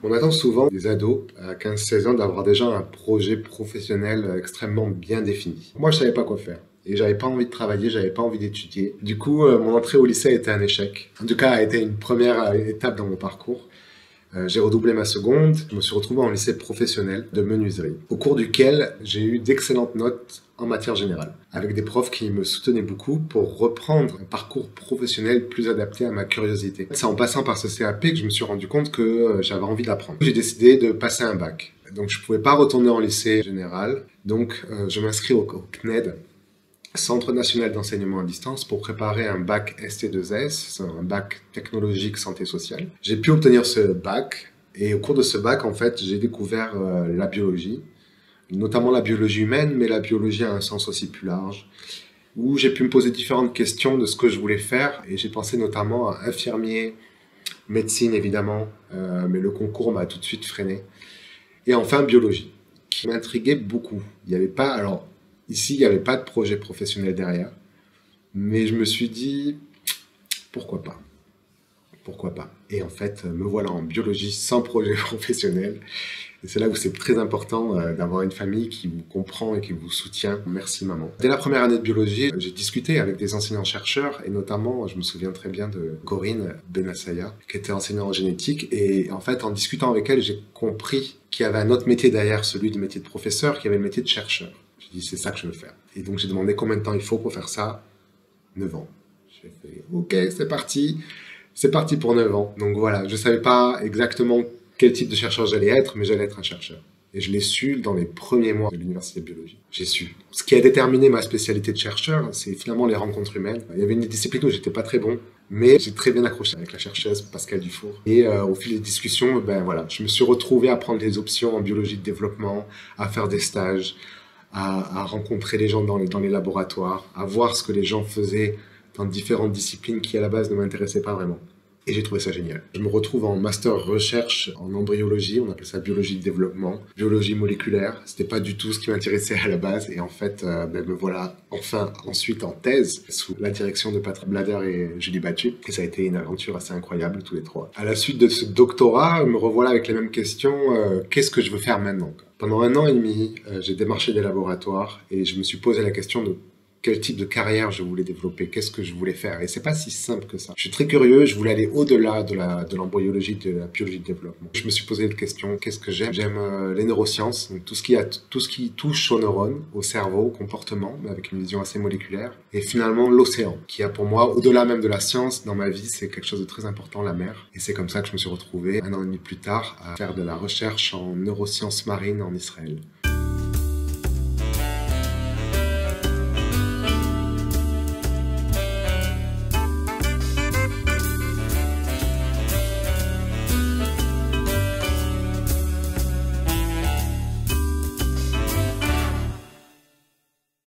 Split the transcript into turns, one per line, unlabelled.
On attend souvent des ados à 15-16 ans d'avoir déjà un projet professionnel extrêmement bien défini. Moi, je savais pas quoi faire. Et j'avais pas envie de travailler, j'avais pas envie d'étudier. Du coup, mon entrée au lycée a été un échec. En tout cas, a été une première étape dans mon parcours. J'ai redoublé ma seconde, je me suis retrouvé en lycée professionnel de menuiserie, au cours duquel j'ai eu d'excellentes notes en matière générale, avec des profs qui me soutenaient beaucoup pour reprendre un parcours professionnel plus adapté à ma curiosité. C'est en passant par ce CAP que je me suis rendu compte que j'avais envie d'apprendre. J'ai décidé de passer un bac. Donc je pouvais pas retourner en lycée général, donc je m'inscris au CNED, Centre national d'enseignement à distance, pour préparer un bac ST2S, un bac technologique santé sociale. J'ai pu obtenir ce bac et au cours de ce bac, en fait, j'ai découvert la biologie, notamment la biologie humaine, mais la biologie à un sens aussi plus large, où j'ai pu me poser différentes questions de ce que je voulais faire et j'ai pensé notamment à infirmier, médecine évidemment, mais le concours m'a tout de suite freiné. Et enfin biologie, qui m'intriguait beaucoup. Il n'y avait pas, alors ici, il n'y avait pas de projet professionnel derrière, mais je me suis dit, pourquoi pas? Pourquoi pas? Et en fait, me voilà en biologie sans projet professionnel. Et c'est là où c'est très important d'avoir une famille qui vous comprend et qui vous soutient. Merci maman. Dès la première année de biologie, j'ai discuté avec des enseignants-chercheurs et notamment, je me souviens très bien de Corinne Benassaya, qui était enseignante en génétique. Et en fait, en discutant avec elle, j'ai compris qu'il y avait un autre métier derrière celui du métier de professeur, qui avait le métier de chercheur. J'ai dit, c'est ça que je veux faire. Et donc, j'ai demandé combien de temps il faut pour faire ça. 9 ans. J'ai fait, ok, c'est parti. C'est parti pour 9 ans. Donc voilà, je ne savais pas exactement quel type de chercheur j'allais être, mais j'allais être un chercheur. Et je l'ai su dans les premiers mois de l'université de biologie. J'ai su. Ce qui a déterminé ma spécialité de chercheur, c'est finalement les rencontres humaines. Il y avait une discipline où j'étais pas très bon, mais j'ai très bien accroché avec la chercheuse Pascale Dufour. Et au fil des discussions, ben voilà, je me suis retrouvé à prendre des options en biologie de développement, à faire des stages, à rencontrer les gens dans les laboratoires, à voir ce que les gens faisaient dans différentes disciplines qui à la base ne m'intéressaient pas vraiment. Et j'ai trouvé ça génial. Je me retrouve en master recherche en embryologie, on appelle ça biologie de développement, biologie moléculaire. C'était pas du tout ce qui m'intéressait à la base. Et en fait, me voilà enfin ensuite en thèse sous la direction de Patrick Blader et Julie Battu. Et ça a été une aventure assez incroyable, tous les trois. À la suite de ce doctorat, me revoilà avec les mêmes questions. Qu'est-ce que je veux faire maintenant? Pendant 1 an et demi, j'ai démarché des laboratoires et je me suis posé la question de quel type de carrière je voulais développer, qu'est-ce que je voulais faire. Et c'est pas si simple que ça. Je suis très curieux, je voulais aller au-delà de l'embryologie, de la biologie de développement. Je me suis posé des questions, qu'est-ce que j'aime? J'aime les neurosciences, donc tout ce qui touche aux neurones, au cerveau, au comportement, mais avec une vision assez moléculaire. Et finalement, l'océan, qui a pour moi, au-delà même de la science, dans ma vie, c'est quelque chose de très important, la mer. Et c'est comme ça que je me suis retrouvé 1 an et demi plus tard à faire de la recherche en neurosciences marines en Israël.